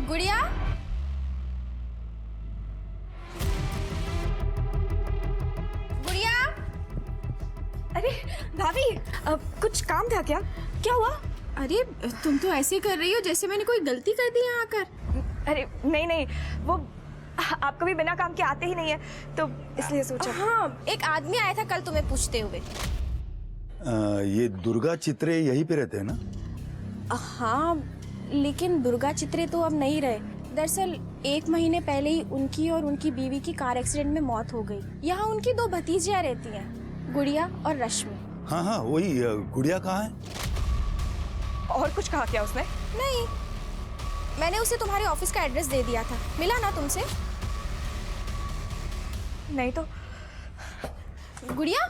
गुड़िया, गुड़िया। अरे भाभी, कुछ काम था क्या? क्या हुआ? अरे तुम तो ऐसे कर रही हो जैसे मैंने कोई गलती कर दी यहाँ आकर। अरे नहीं नहीं, वो आप कभी बिना काम के आते ही नहीं है, तो इसलिए सोचा। हाँ, एक आदमी आया था कल तुम्हें पूछते हुए। ये दुर्गा चित्रे यहीं पे रहते हैं ना? हाँ, लेकिन दुर्गा चित्रे तो अब नहीं रहे। दरअसल 1 महीने पहले ही उनकी और उनकी बीवी की कार एक्सीडेंट में मौत हो गई। यहाँ उनकी 2 भतीजियाँ रहती हैं, गुड़िया और रश्मि। हाँ हाँ, वही गुड़िया कहाँ है? और कुछ कहा क्या उसने? नहीं, मैंने उसे तुम्हारे ऑफिस का एड्रेस दे दिया था। मिला ना तुमसे? नहीं तो। गुड़िया,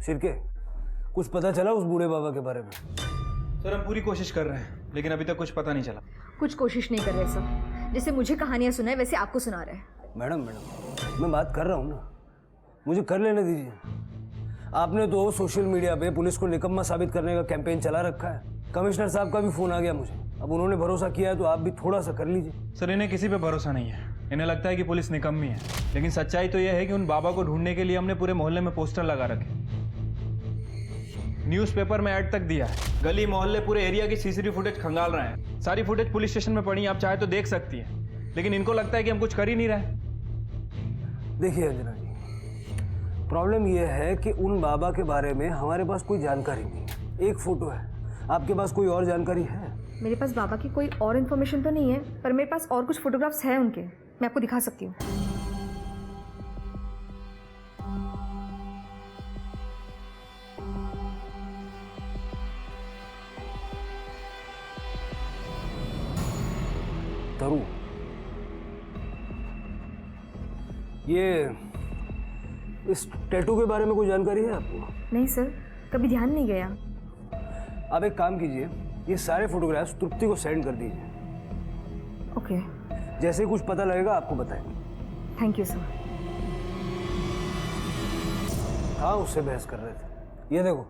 शिरके, कुछ पता चला उस बूढ़े बाबा के बारे में? सर हम पूरी कोशिश कर रहे हैं, लेकिन अभी तक कुछ पता नहीं चला। कुछ कोशिश नहीं कर रहे सर, जैसे मुझे कहानियां सुनाए वैसे आपको सुना रहे हैं। मैडम मैं बात कर रहा हूँ ना, मुझे कर लेने दीजिए। आपने तो सोशल मीडिया पे पुलिस को निकम्मा साबित करने का कैंपेन चला रखा है। कमिश्नर साहब का भी फोन आ गया मुझे, अब उन्होंने भरोसा किया है तो आप भी थोड़ा सा कर लीजिए। सर इन्हें किसी पे भरोसा नहीं है, इन्हें लगता है कि पुलिस निकम्मी है, लेकिन सच्चाई तो यह है कि उन बाबा को ढूंढने के लिए हमने पूरे मोहल्ले में पोस्टर लगा रखे, न्यूज़पेपर में ऐड तक दिया है, गली मोहल्ले पूरे एरिया की सीसीटीवी फुटेज खंगाल रहे हैं। सारी फुटेज पुलिस स्टेशन में पड़ी, आप चाहे तो देख सकती हैं, लेकिन इनको लगता है कि हम कुछ कर ही नहीं रहे। देखिए अंजना जी, प्रॉब्लम यह है कि उन बाबा के बारे में हमारे पास कोई जानकारी नहीं है। एक फोटो है, आपके पास कोई और जानकारी है? मेरे पास बाबा की कोई और इन्फॉर्मेशन तो नहीं है, पर मेरे पास और कुछ फोटोग्राफ्स हैं उनके, मैं आपको दिखा सकती हूँ। तरू, ये इस टैटू के बारे में कोई जानकारी है आपको? नहीं सर, कभी ध्यान नहीं गया। आप एक काम कीजिए, ये सारे फोटोग्राफ्स तृप्ति को सेंड कर दीजिए। ओके, जैसे ही कुछ पता लगेगा आपको बताएंगे। Thank you sir. हाँ, उससे बहस कर रहे थे। ये देखो,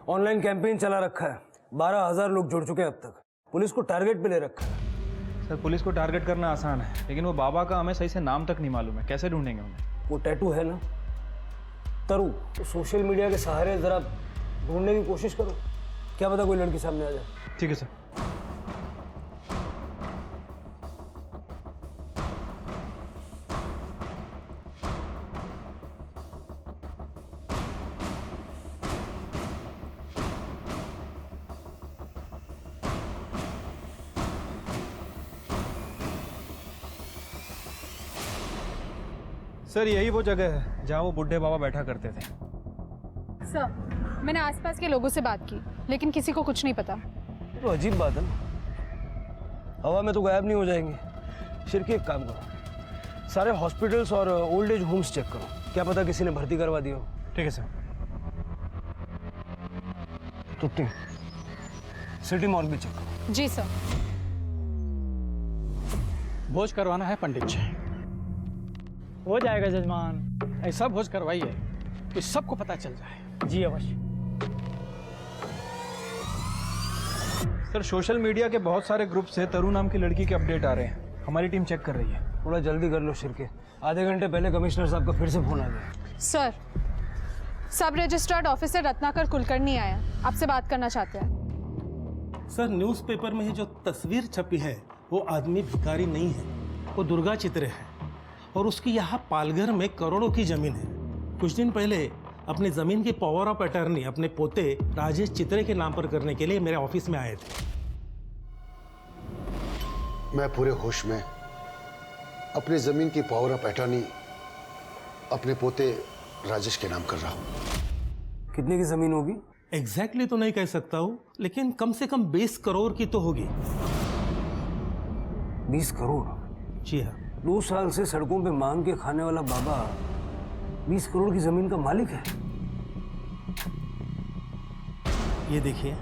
ऑनलाइन कैंपेन चला रखा है, 12,000 लोग जुड़ चुके हैं अब तक। पुलिस को टारगेट पे ले रखा है। सर पुलिस को टारगेट करना आसान है, लेकिन वो बाबा का हमें सही से नाम तक नहीं मालूम है, कैसे ढूंढेंगे उन्हें? वो टैटू है ना तरु, तो सोशल मीडिया के सहारे जरा ढूंढने की कोशिश करो, क्या पता कोई लड़की सामने आ जाए। ठीक है सर। सर यही वो जगह है जहाँ वो बुढ़े बाबा बैठा करते थे। सर, मैंने आसपास के लोगों से बात की, लेकिन किसी को कुछ नहीं पता। तो अजीब बात है ना, हवा में तो गायब नहीं हो जाएंगे। शिरके, एक काम करो, सारे हॉस्पिटल्स और ओल्ड एज होम्स चेक करो, क्या पता किसी ने भर्ती करवा दिया हो। ठीक है सर। तुप्ती, सिटी मॉर्ग भी चेक करो। जी सर। भोज करवाना है पंडित जी। हो जाएगा जजमान, ऐसा भोज करवाइए कि सबको पता चल जाए। जी अवश्य। सर सोशल मीडिया के बहुत सारे ग्रुप से तरु नाम की लड़की के अपडेट आ रहे हैं, हमारी टीम चेक कर रही है। थोड़ा जल्दी कर लो शिरके, आधे घंटे पहले कमिश्नर साहब का फिर से फोन आ गया। सर, सब रजिस्टर्ड ऑफिसर रत्नाकर कुलकर्णी आया, आपसे बात करना चाहते हैं। सर न्यूज़पेपर में ही जो तस्वीर छपी है वो आदमी भिखारी नहीं है, वो दुर्गा चित्रे है, और उसकी यहाँ पालघर में करोड़ों की जमीन है। कुछ दिन पहले अपनी जमीन की पावर ऑफ अटर्नी अपने पोते राजेश चित्रे के नाम पर करने के लिए मेरे ऑफिस में आए थे। मैं पूरे होश में अपनी जमीन की पावर ऑफ अटर्नी अपने पोते राजेश के नाम कर रहा हूं। कितने की जमीन होगी? एग्जैक्टली तो नहीं कह सकता हूँ, लेकिन कम से कम 20 करोड़ की तो होगी। 20 करोड़? जी हाँ। 2 साल से सड़कों पे मांग के खाने वाला बाबा 20 करोड़ की जमीन का मालिक है। ये देखिए,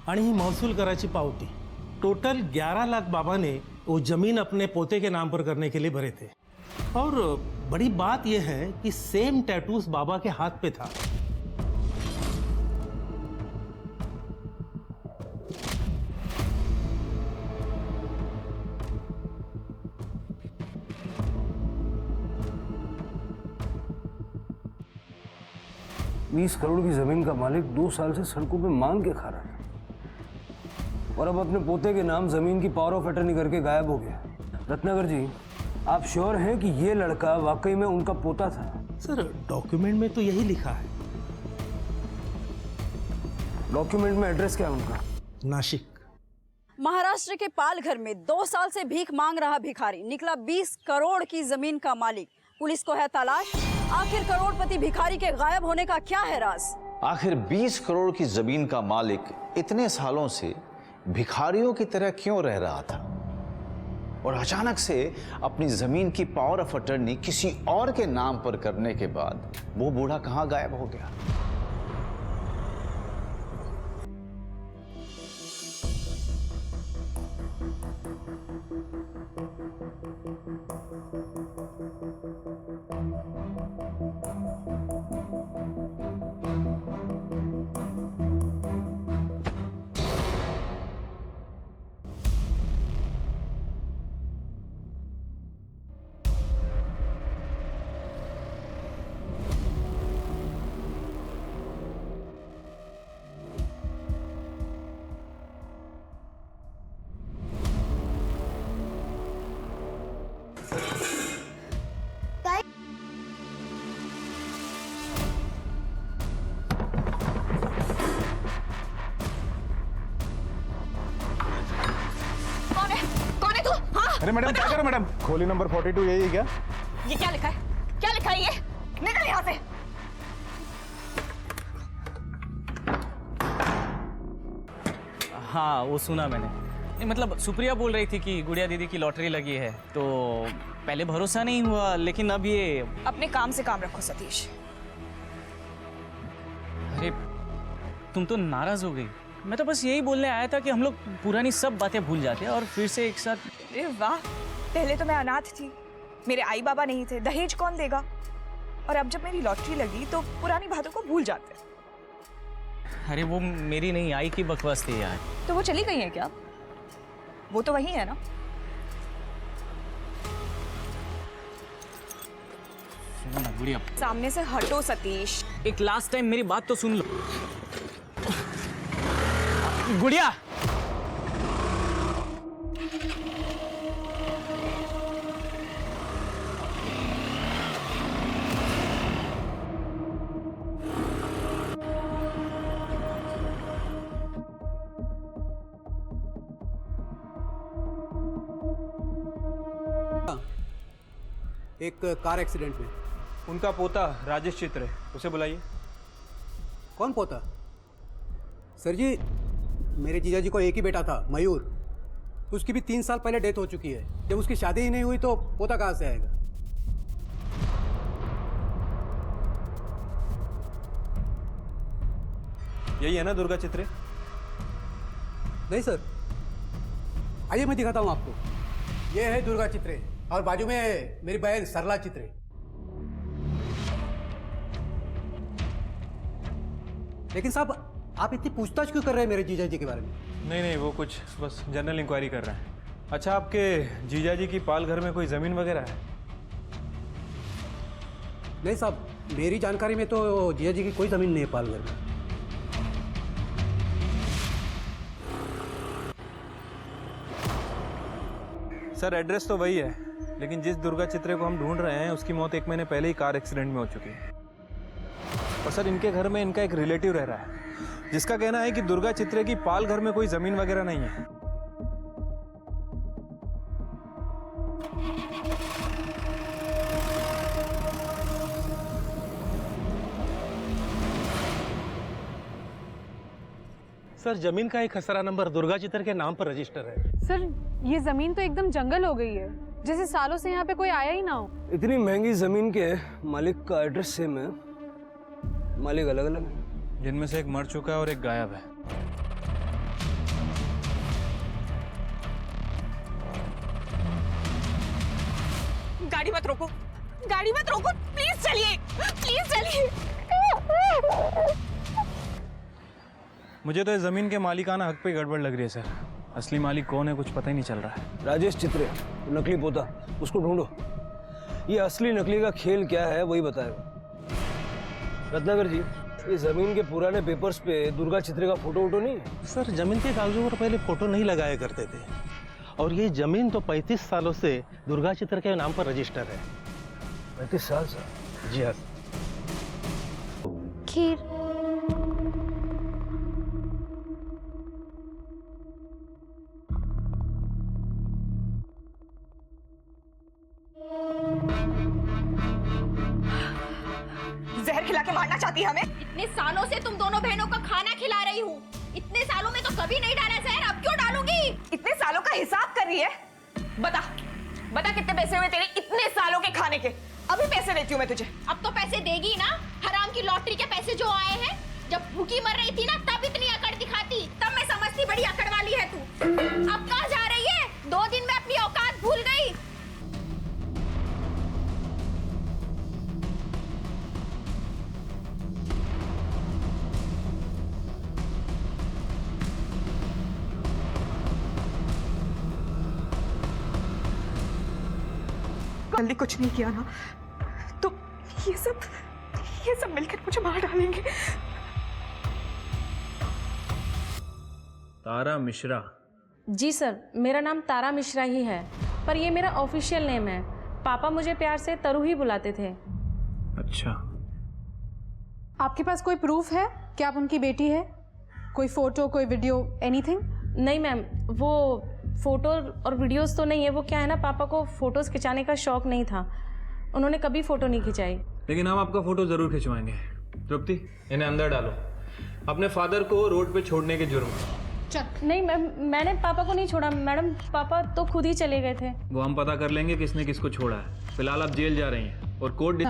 आणि ही महसूल कराची पावती। टोटल 11 लाख बाबा ने वो जमीन अपने पोते के नाम पर करने के लिए भरे थे। और बड़ी बात यह है कि सेम टैटूस बाबा के हाथ पे था। बीस करोड़ की जमीन का मालिक 2 साल से सड़कों पे मांग के खा रहा है और अब अपने पोते के नाम जमीन की पावर ऑफ अटर्नी करके गायब हो गया। रत्नाकर जी, आप श्योर हैं कि ये लड़का वाकई में उनका पोता था? सर, डॉक्यूमेंट में तो यही लिखा है। डॉक्यूमेंट में एड्रेस क्या है उनका? नासिक। महाराष्ट्र के पालघर में 2 साल से भीख मांग रहा भिखारी निकला 20 करोड़ की जमीन का मालिक। पुलिस को है तलाश। आखिर करोड़पति भिखारी के गायब होने का क्या है राज? आखिर 20 करोड़ की जमीन का मालिक इतने सालों से भिखारियों की तरह क्यों रह रहा था और अचानक से अपनी जमीन की पावर ऑफ अटर्नी किसी और के नाम पर करने के बाद वो बूढ़ा कहां गायब हो गया? अरे मैडम क्या करो मैडम? खोली नंबर 42 यही है क्या? ये क्या लिखा है? क्या लिखा है ये? निकल यहाँ से। हाँ, वो सुना मैंने। नहीं, मतलब सुप्रिया बोल रही थी कि गुड़िया दीदी की लॉटरी लगी है, तो पहले भरोसा नहीं हुआ, लेकिन अब ये। अपने काम से काम रखो सतीश। अरे तुम तो नाराज हो गई। मैं तो बस यही बोलने आया था कि हम लोग पुरानी सब बातें भूल जाते हैं और फिर से एक साथ। अरे वाह, पहले तो मैं अनाथ थी, मेरे आई बाबा नहीं थे, दहेज कौन देगा? और अब जब मेरी लॉटरी लगी तो पुरानी बातों को भूल जाते। अरे वो मेरी नहीं, आई की बकवास थी यार। तो वो चली गई है क्या? वो तो वही है ना? सुनो ना गुड़िया, सामने से हटो सतीश। एक लास्ट टाइम मेरी बात तो सुन लो। गुड़िया, एक कार एक्सीडेंट में उनका पोता राजेश चित्र है, उसे बुलाइए। कौन पोता? सर जी, मेरे जीजा जी को एक ही बेटा था, मयूर। उसकी भी 3 साल पहले डेथ हो चुकी है। जब उसकी शादी ही नहीं हुई तो पोता कहाँ से आएगा? यही है ना दुर्गा चित्रे? नहीं सर, आइए मैं दिखाता हूँ आपको। ये है दुर्गा चित्रे और बाजू में है मेरी बहन सरला चित्रे। लेकिन साहब, आप इतनी पूछताछ क्यों कर रहे हैं मेरे जीजा जी के बारे में? नहीं, वो कुछ बस जनरल इंक्वायरी कर रहे हैं। अच्छा, आपके जीजा जी की पालघर में कोई ज़मीन वगैरह है? नहीं साहब, मेरी जानकारी में तो जीजा जी की कोई ज़मीन नहीं है पालघर में। सर, एड्रेस तो वही है, लेकिन जिस दुर्गा चित्रे को हम ढूंढ रहे हैं उसकी मौत 1 महीने पहले ही कार एक्सीडेंट में हो चुकी है। और सर, इनके घर में इनका एक रिलेटिव रह रहा है जिसका कहना है कि दुर्गा चित्रे की पालघर में कोई ज़मीन वगैरह नहीं है। सर जमीन का एक खसरा नंबर दुर्गा चित्र के नाम पर रजिस्टर है। सर ये ज़मीन तो एकदम जंगल हो गई है, जैसे सालों से यहाँ पे कोई आया ही ना हो। इतनी महंगी जमीन के मालिक का एड्रेस सेम है, मालिक अलग अलग है, जिनमें से एक मर चुका है और एक गायब है। गाड़ी मत रोको, गाड़ी मत रोको, प्लीज चलिए, प्लीज चलिए। मुझे तो इस जमीन के मालिकाना हक पे गड़बड़ लग रही है सर। असली मालिक कौन है कुछ पता ही नहीं चल रहा है। राजेश चित्रे, नकली पोता, उसको ढूंढो। ये असली नकली का खेल क्या है वही बताएगा। रत्नाकर जी, ये जमीन के पुराने पेपर्स पे दुर्गा चित्रे का फोटो वोटो नहीं है? सर जमीन के कागजों पर पहले फोटो नहीं लगाया करते थे, और ये जमीन तो 35 सालों से दुर्गा चित्र के नाम पर रजिस्टर है। 35 साल से? जी हाँ। खीर। जहर खिला के मारना चाहती है हमें? इतने सालों से तुम दोनों बहनों का खाना खिला रही हूँ, इतने सालों में तो कभी नहीं डाला जहर, अब क्यों डालूंगी? इतने सालों का हिसाब कर रही है? बता, बता कितने पैसे हुए तेरे इतने सालों के खाने के? अभी पैसे देती हूँ मैं तुझे। अब तो पैसे देगी ना, हराम की लॉटरी के पैसे जो आए हैं। जब भूखी मर रही थी ना तब इतनी अकड़ दिखाती, तब मैं समझती बड़ी अकड़ वाली है तू। अब कहाँ जा रही है? 2 दिन में अपनी औकात भूल गई। गलती कुछ नहीं किया ना, तो ये सब मिलकर मुझे मार डालेंगे। तारा मिश्रा? जी सर, मेरा नाम तारा मिश्रा ही है, पर ये मेरा ऑफिशियल नेम है। पापा मुझे प्यार से तरू ही बुलाते थे। अच्छा। आपके पास कोई प्रूफ है कि आप उनकी बेटी है? कोई फोटो, कोई वीडियो, एनीथिंग? नहीं मैम, वो फोटो और वीडियोस तो नहीं है। वो क्या है ना, पापा को फोटोज खिंचाने का शौक नहीं था, उन्होंने कभी फोटो नहीं खिंचाई। लेकिन हम आपका फोटो जरूर खिंचवाएंगे। तृप्ति, इन्हें अंदर डालो, अपने फादर को रोड पे छोड़ने के जुर्म। नहीं मैम, मैंने पापा को नहीं छोड़ा मैडम, पापा तो खुद ही चले गए थे। वो हम पता कर लेंगे किसने किसको छोड़ा है। फिलहाल आप जेल जा रही हैं और कोर्ट।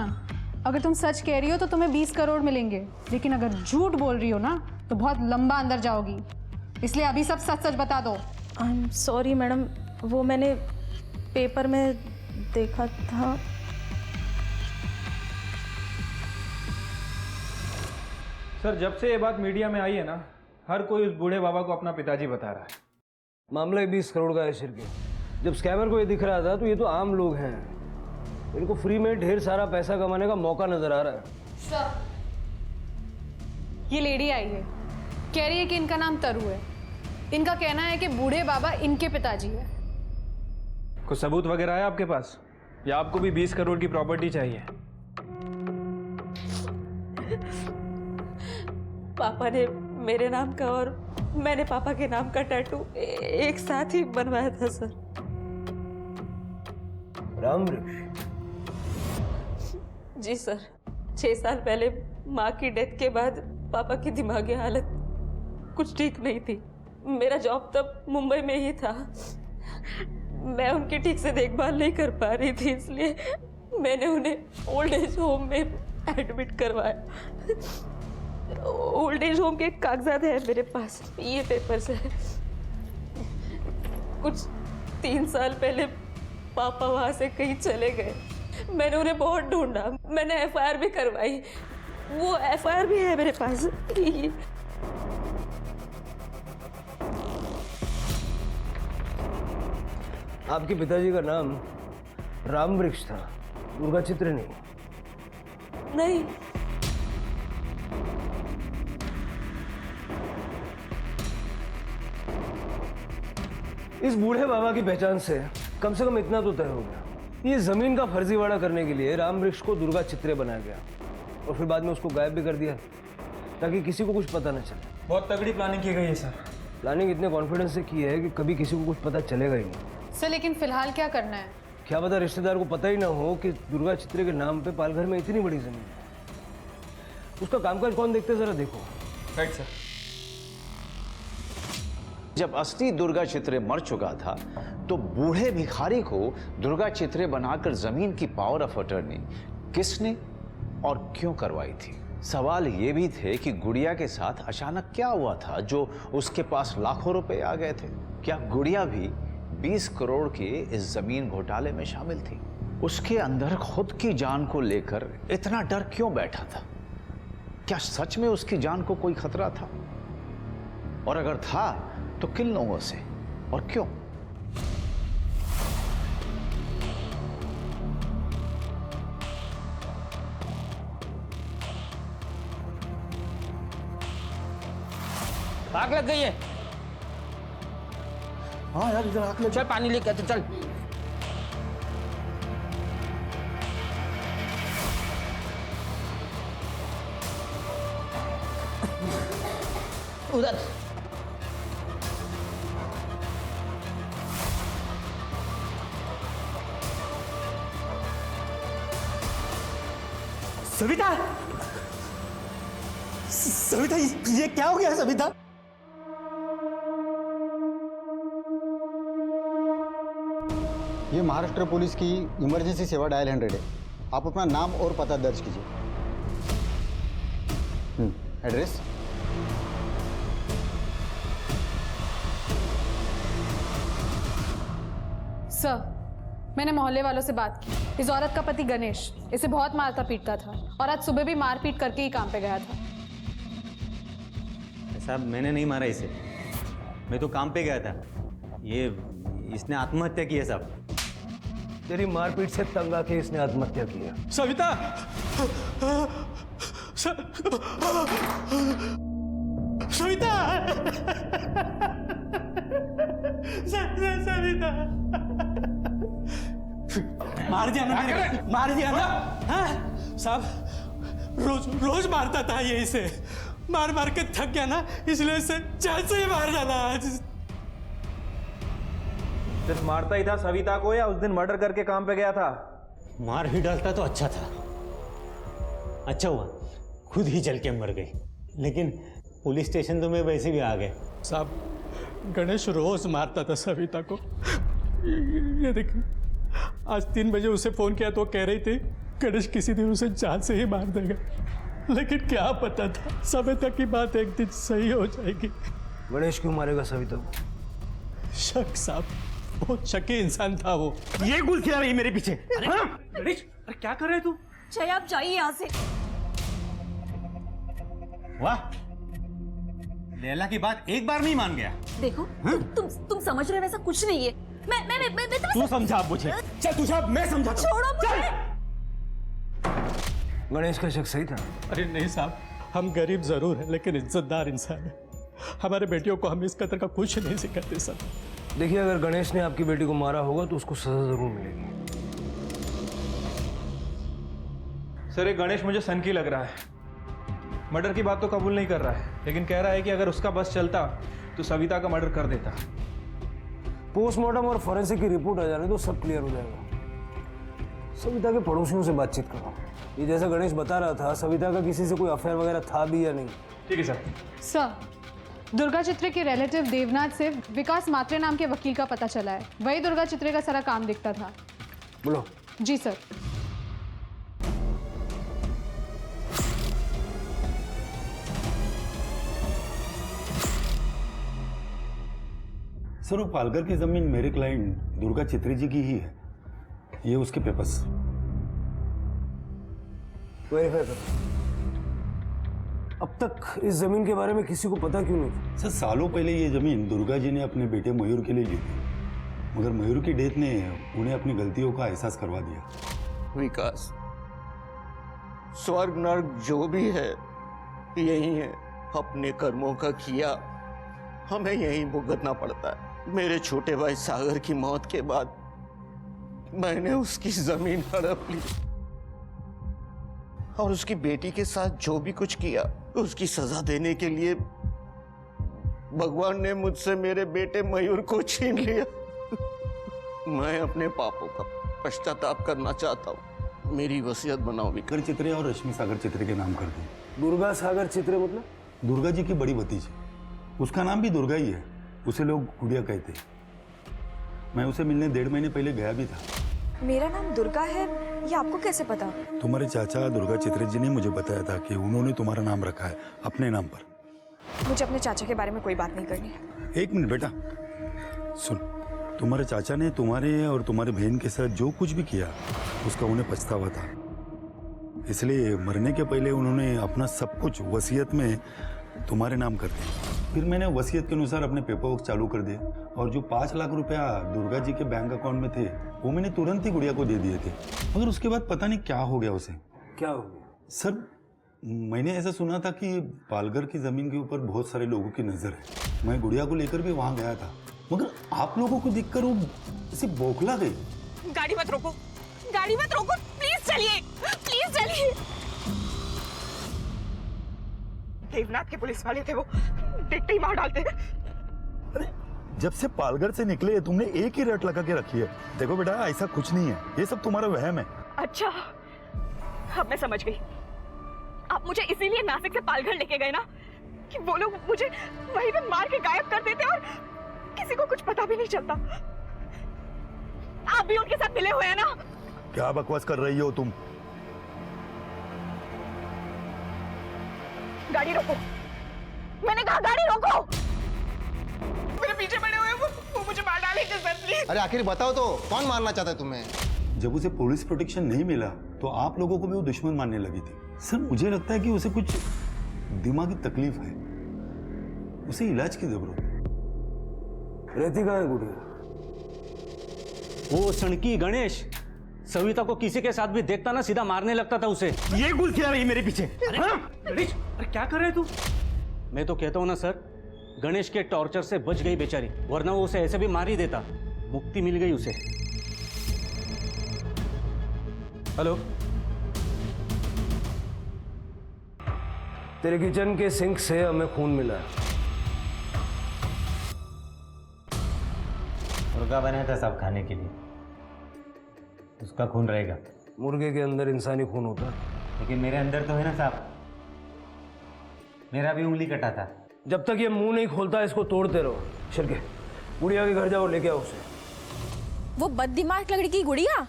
अगर तुम सच कह रही हो तो तुम्हें 20 करोड़ मिलेंगे, लेकिन अगर झूठ बोल रही हो ना तो बहुत लंबा अंदर जाओगी, इसलिए अभी सब सच सच बता दो। आई एम सॉरी मैडम, वो मैंने पेपर में देखा था। सर जब से ये बात मीडिया में आई है ना, हर कोई उस बूढ़े बाबा को अपना पिताजी बता रहा है। मामला 20 करोड़ का है शिरके। जब स्कैमर को ये दिख रहा था तो ये तो आम लोग हैं, इनको फ्री में ढेर सारा पैसा कमाने का मौका नजर आ रहा है। सर, ये लेडी आई है, कह रही है कि इनका नाम तरू है। इनका कहना है कि बूढ़े बाबा इनके पिताजी है। कुछ सबूत वगैरह है आपके पास, या आपको भी 20 करोड़ की प्रॉपर्टी चाहिए? पापा ने मेरे नाम का और मैंने पापा के नाम का टैटू एक साथ ही बनवाया था सर। रामवृक्ष? जी सर, 6 साल पहले माँ की डेथ के बाद पापा की दिमागी हालत कुछ ठीक नहीं थी। मेरा जॉब तब मुंबई में ही था, मैं उनकी ठीक से देखभाल नहीं कर पा रही थी, इसलिए मैंने उन्हें ओल्ड एज होम में एडमिट करवाया। ओल्ड एज होम के कागजात है मेरे पास, ये पेपर्स है। कुछ 3 साल पहले पापा वहाँ से कहीं चले गए, मैंने उन्हें बहुत ढूंढा, मैंने FIR भी करवाई, वो FIR भी है मेरे पास। आपके पिताजी का नाम रामवृक्ष था, दुर्गा चित्र नहीं? नहीं। इस बूढ़े बाबा की पहचान से कम इतना तो तय हो गया, ये जमीन का फर्जीवाड़ा करने के लिए रामवृक्ष को दुर्गा चित्रे बनाया गया और फिर बाद में उसको गायब भी कर दिया ताकि किसी को कुछ पता न चले। बहुत तगड़ी प्लानिंग की गई है सर। प्लानिंग इतने कॉन्फिडेंस से की है कि कभी किसी को कुछ पता चलेगा ही नहीं। सर लेकिन फिलहाल क्या करना है? जब असली दुर्गा चित्रे मर चुका था तो बूढ़े भिखारी को दुर्गा चित्रे बनाकर जमीन की पावर ऑफ अटर्नी किसने और क्यों करवाई थी? सवाल ये भी थे कि गुड़िया के साथ अचानक क्या हुआ था जो उसके पास लाखों रुपए आ गए थे? क्या गुड़िया भी 20 करोड़ के इस जमीन घोटाले में शामिल थी? उसके अंदर खुद की जान को लेकर इतना डर क्यों बैठा था? क्या सच में उसकी जान को कोई खतरा था? और अगर था तो किन लोगों से और क्यों? आग लग गई है। हाँ यार, इधर आग लग। चल पानी लेके आते, चल। उधर सविता, सविता, ये क्या हो गया सविता? ये महाराष्ट्र पुलिस की इमरजेंसी सेवा डायल 100 है। आप अपना नाम और पता दर्ज कीजिए। एड्रेस? सर, मैंने मोहल्ले वालों से बात की। इस औरत का पति गणेश इसे बहुत मारता पीटता था और आज सुबह भी मारपीट करके ही काम पे गया था। साहब, मैंने नहीं मारा इसे, मैं तो काम पे गया था। ये इसने आत्महत्या की है साहब। तेरी मारपीट से तंग आके इसने आत्महत्या किया। सविता, सविता, सविता, मार दिया ना मेरे को, मार दिया ना। हाँ साहब, रोज मारता था ये इसे, मार मार के थक गया ना, इसलिए इसे जान से ही मार डाला आज। सिर्फ मारता ही था सविता को या उस दिन मर्डर करके काम पे गया था? मार ही डालता तो अच्छा था, अच्छा हुआ खुद ही चल के मर गई। लेकिन पुलिस स्टेशन तो मैं वैसे भी आ गए। साहब, गणेश रोज मारता था सविता को। ये देखिए, आज 3 बजे उसे फोन किया तो कह रही थी गणेश किसी दिन उसे जान से ही मार देगा, लेकिन क्या पता था सविता की बात एक दिन सही हो जाएगी। गणेश क्यों मारेगा सविता को? शक साहब, बहुत शकी इंसान था वो। ये गुल खिला रही मेरे पीछे। गणेश, अरे क्या कर रहे तू? जय, आप जाइए यहाँ से। वाह, लैला की बात एक बार नहीं मान गया। देखो, तुम समझ रहे हो, वैसा कुछ नहीं है। मैं तू समझा मुझे। चल तू साहब, मैं समझाता हूं। छोड़ो मुझे। गणेश का शक सही था। अरे नहीं साहब, हम गरीब जरूर हैं लेकिन इज्जतदार इंसान है। हमारे बेटियों को हम इस कदर का कुछ नहीं सिखाते सर। देखिए, अगर गणेश ने आपकी बेटी को मारा होगा तो उसको सजा जरूर मिलेगी। सर, ये गणेश मुझे सनकी लग रहा है। मर्डर की बात तो कबूल नहीं कर रहा है, लेकिन कह रहा है कि अगर उसका बस चलता तो सविता का मर्डर कर देता। पोस्टमार्टम और फॉरेंसिक की रिपोर्ट आ जाने तो सब क्लियर हो जाएगा। सविता के पड़ोसियों से बातचीत करो। ये जैसा गणेश बता रहा था, सविता का किसी से कोई अफेयर वगैरह था भी या नहीं? ठीक है सर। सर, दुर्गा चित्रे के रिलेटिव देवनाथ से विकास मात्रे नाम के वकील का पता चला है। वही दुर्गा चित्रे का सारा काम दिखता था। बोलो। जी सर। सर, वो पालघर की जमीन मेरे क्लाइंट दुर्गा चित्रे जी की ही है। ये उसके पेपर्स। वेरीफाई करो। अब तक इस जमीन के बारे में किसी को पता क्यों नहीं? सर, सालों पहले ये जमीन दुर्गा जी ने अपने बेटे मयूर के लिए ली थी, मगर मयूर की डेथ ने उन्हें अपनी गलतियों का एहसास करवा दिया। विकास, स्वर्ग नर्क जो भी है यही है। अपने कर्मों का किया हमें यही भुगतना पड़ता है। मेरे छोटे भाई सागर की मौत के बाद मैंने उसकी जमीन हड़प ली और उसकी बेटी के साथ जो भी कुछ किया उसकी सजा देने के लिए भगवान ने मुझसे मेरे बेटे मयूर को छीन लिया। मैं अपने पापों का पश्चाताप करना चाहता हूँ। मेरी वसीयत बनाओ। विक्रम चित्रे और रश्मि सागर चित्रे के नाम कर दो। दुर्गा सागर चित्रे मतलब? दुर्गा जी की बड़ी भतीजी, उसका नाम भी दुर्गा ही है। उसे लोग गुड़िया कहते हैं। मैं उसे मिलने 1.5 महीने पहले गया भी था। मेरा नाम दुर्गा है, ये आपको कैसे पता? तुम्हारे चाचा दुर्गा चित्रे जी ने मुझे बताया था कि उन्होंने तुम्हारा नाम रखा है अपने नाम पर। मुझे अपने चाचा के बारे में कोई बात नहीं करनी। 1 मिनट बेटा, सुन। तुम्हारे चाचा ने तुम्हारे और तुम्हारी बहन के साथ जो कुछ भी किया उसका उन्हें पछतावा था, इसलिए मरने के पहले उन्होंने अपना सब कुछ वसीयत में तुम्हारे नाम कर दिया। फिर मैंने वसीयत के अनुसार अपने पेपर वर्क चालू कर दिए और जो 5 लाख रुपया दुर्गा जी के बैंक अकाउंट में थे वो मैंने तुरंत ही गुड़िया को दे दिए थे। मगर उसके बाद पता नहीं क्या हो गया उसे। क्या हो गया? सर, मैंने ऐसा सुना था कि पालघर की जमीन के ऊपर बहुत सारे लोगों की नजर है। मैं गुड़िया को लेकर भी वहां गया था, मगर आप लोगों को देखकर वो ऐसे बौखला गई। गाड़ी मत रोको, गाड़ी मत रोको, प्लीज चलिए, प्लीज चलिए। देवनाथ के पुलिस वाले थे, वो देखते ही मार डालते। जब से पालघर से निकले तुमने एक ही रट लगा के रखी है। देखो बेटा, ऐसा कुछ नहीं है, ये सब तुम्हारा वहम है। अच्छा, अब मैं समझ गई। आप मुझे इसीलिए नासिक से पालघर लेके गए ना, कि वो लोग मुझे वहीं पे मार के गायब कर देते और किसी को कुछ पता भी नहीं चलता। आप भी उनके साथ मिले हुए हैं ना? क्या बकवास कर रही हो तुम? गाड़ी रोको, मैंने कहा गाड़ी रोको। मेरे पीछे पड़े हुए वो मुझे मार डालेंगे सर, प्लीज। अरे आखिर बताओ तो, कौन मारना चाहता है तुम्हें? जब उसे पुलिस प्रोटेक्शन नहीं मिला तो आप लोगों को भी वो दुश्मन मानने लगी थी। सर, मुझे लगता है कि उसे कुछ दिमागी तकलीफ है, उसे इलाज की जरूरत है। रहती कहाँ है गुड़िया? वो सणकी गणेश सविता को किसी के साथ भी देखता ना सीधा मारने लगता था उसे। ये गुल क्या रही मेरे पीछे? गणेश, अरे क्या कर रहे तू? मैं तो कहता हूँ ना सर, गणेश के टॉर्चर से बच गई बेचारी, वरना वो उसे ऐसे भी मार ही देता। मुक्ति मिल गई उसे। हेलो, तेरे किचन के सिंक से हमें खून मिला है। मुर्गा बनाया था सब खाने के लिए, उसका खून रहेगा। मुर्गे के अंदर इंसानी खून होता है, लेकिन मेरे अंदर तो है ना साहब, मेरा भी उंगली कटा था। जब तक ये मुंह नहीं खोलता इसको तोड़ते रहो। शिरके, गुड़िया के घर जाओ, लेके आओ उसे। वो बददिमाग लड़की की गुड़िया,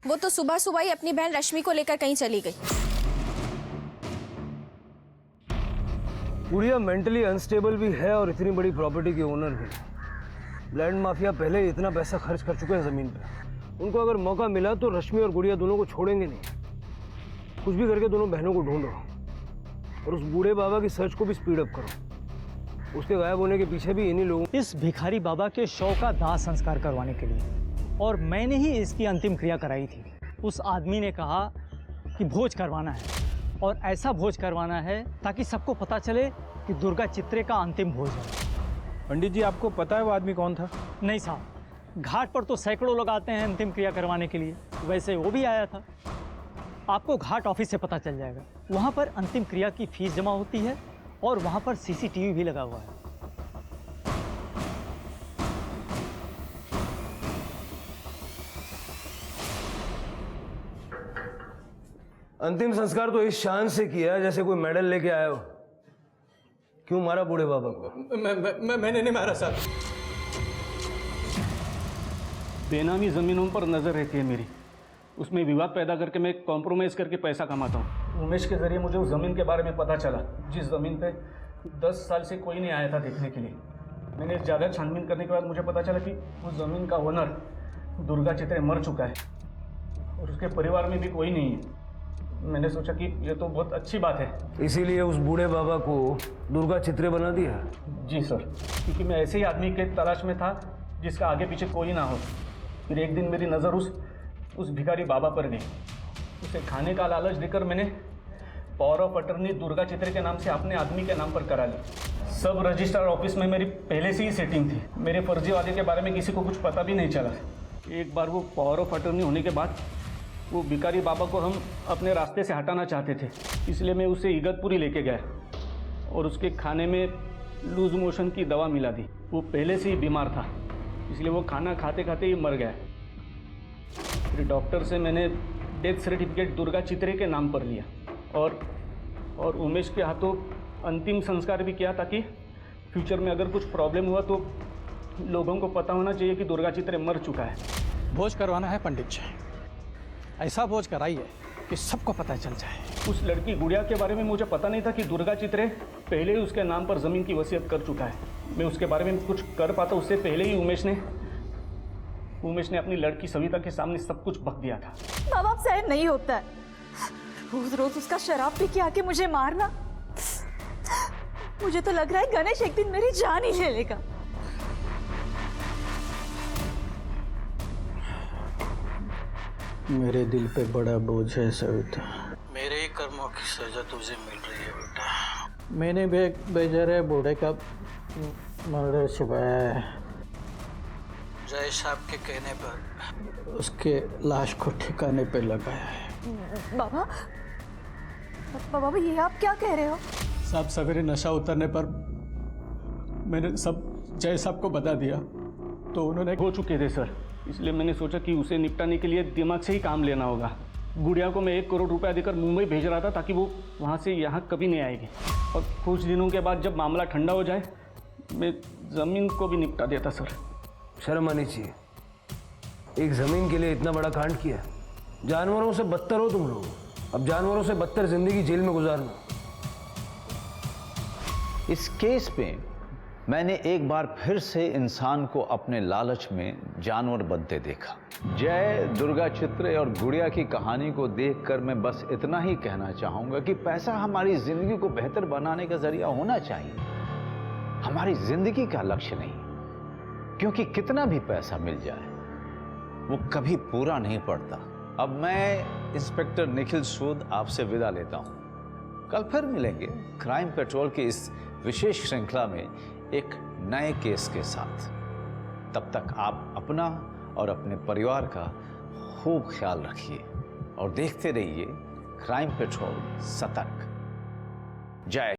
वो तो सुबह सुबह ही अपनी बहन रश्मि को लेकर कहीं चली गई। गुड़िया मेंटली अनस्टेबल भी है और इतनी बड़ी प्रॉपर्टी की ओनर भी। लैंड माफिया पहले इतना पैसा खर्च कर चुके हैं जमीन पे। उनको अगर मौका मिला तो रश्मि और गुड़िया दोनों को छोड़ेंगे नहीं। कुछ भी करके दोनों बहनों को ढूंढो और उस बूढ़े बाबा की सर्च को भी स्पीड अप करो। उसके गायब होने के पीछे भी इन्हीं लोगों। इस भिखारी बाबा के शव का दाह संस्कार करवाने के लिए, और मैंने ही इसकी अंतिम क्रिया कराई थी। उस आदमी ने कहा कि भोज करवाना है, और ऐसा भोज करवाना है ताकि सबको पता चले कि दुर्गा चित्रे का अंतिम भोज है। पंडित जी, आपको पता है वो आदमी कौन था? नहीं साहब, घाट पर तो सैकड़ों लोग आते हैं अंतिम क्रिया करवाने के लिए, वैसे वो भी आया था। आपको घाट ऑफिस से पता चल जाएगा। वहाँ पर अंतिम क्रिया की फीस जमा होती है और वहाँ पर सीसीटीवी भी लगा हुआ है। अंतिम संस्कार तो इस शान से किया जैसे कोई मेडल लेके आया हो। क्यों मारा बूढ़े बाबा को? मैंने नहीं मारा साहब। बेनामी जमीनों पर नजर रहती है मेरी, उसमें विवाद पैदा करके मैं कॉम्प्रोमाइज करके पैसा कमाता हूँ। उमेश के जरिए मुझे उस जमीन के बारे में पता चला, जिस जमीन पे 10 साल से कोई नहीं आया था देखने के लिए। मैंने ज़्यादा छानबीन करने के बाद मुझे पता चला कि उस जमीन का ओनर दुर्गा चित्रे मर चुका है और उसके परिवार में भी कोई नहीं है। मैंने सोचा कि ये तो बहुत अच्छी बात है, इसीलिए उस बूढ़े बाबा को दुर्गा चित्रे बना दिया। जी सर, क्योंकि मैं ऐसे ही आदमी के तलाश में था जिसका आगे पीछे कोई ना हो। फिर एक दिन मेरी नज़र उस भिखारी बाबा पर गई। उसे खाने का लालच देकर मैंने पावर ऑफ अटर्नी दुर्गा चित्रे के नाम से अपने आदमी के नाम पर करा ली। सब रजिस्ट्रार ऑफिस में मेरी पहले से ही सेटिंग थी। मेरे फर्जीवादे के बारे में किसी को कुछ पता भी नहीं चला। एक बार वो पावर ऑफ अटर्नी होने के बाद वो भिखारी बाबा को हम अपने रास्ते से हटाना चाहते थे, इसलिए मैं उसे इगतपुरी लेके गया और उसके खाने में लूज मोशन की दवा मिला दी। वो पहले से ही बीमार था, इसलिए वो खाना खाते खाते ही मर गया। फिर डॉक्टर से मैंने डेथ सर्टिफिकेट दुर्गा चित्रे के नाम पर लिया और उमेश के हाथों अंतिम संस्कार भी किया ताकि फ्यूचर में अगर कुछ प्रॉब्लम हुआ तो लोगों को पता होना चाहिए कि दुर्गा चित्रे मर चुका है। भोज करवाना है पंडित जी, ऐसा भोज कराइए कि सबको पता चल जाए। उस लड़की गुड़िया के बारे में मुझे पता नहीं था कि दुर्गा चित्रे पहले ही उसके नाम पर ज़मीन की वसीयत कर चुका है। मैं उसके बारे में कुछ कर पाता उससे पहले ही उमेश ने अपनी लड़की सविता के सामने सब कुछ बक दिया था। माँ बाप सहन नहीं होता है, रोज रोज उसका शराब पी के आके मुझे मारना। मुझे तो लग रहा है गणेश एक दिन मेरी जान ही ले लेगा। मेरे दिल पे बड़ा बोझ है सविता, मेरे ही कर्मों की सजा तुझे मिल रही है बेटा। मैंने भी एक बेचारे बूढ़े का मर्डर छिपाया है। जय साहब के कहने पर उसके लाश को ठिकाने पे लगाया है। बाबा ये आप क्या कह रहे हो? साहब सवेरे नशा उतरने पर मैंने सब जय साहब को बता दिया तो उन्होंने हो चुके थे सर, इसलिए मैंने सोचा कि उसे निपटाने के लिए दिमाग से ही काम लेना होगा। गुड़िया को मैं 1 करोड़ रुपया देकर मुंबई भेज रहा था ताकि वो वहाँ से यहाँ कभी नहीं आएगी, और कुछ दिनों के बाद जब मामला ठंडा हो जाए मैं ज़मीन को भी निपटा देता सर। शर्म आनी चाहिए, एक जमीन के लिए इतना बड़ा कांड किया। जानवरों से बदतर हो तुम लोग, अब जानवरों से बदतर जिंदगी जेल में गुजारना। इस केस में मैंने एक बार फिर से इंसान को अपने लालच में जानवर बनते देखा। जय, दुर्गा चित्रे और गुड़िया की कहानी को देखकर मैं बस इतना ही कहना चाहूंगा कि पैसा हमारी जिंदगी को बेहतर बनाने का जरिया होना चाहिए, हमारी जिंदगी का लक्ष्य नहीं। क्योंकि कितना भी पैसा मिल जाए वो कभी पूरा नहीं पड़ता। अब मैं इंस्पेक्टर निखिल सूद आपसे विदा लेता हूं। कल फिर मिलेंगे क्राइम पेट्रोल की इस विशेष श्रृंखला में एक नए केस के साथ। तब तक आप अपना और अपने परिवार का खूब ख्याल रखिए और देखते रहिए क्राइम पेट्रोल सतर्क। जय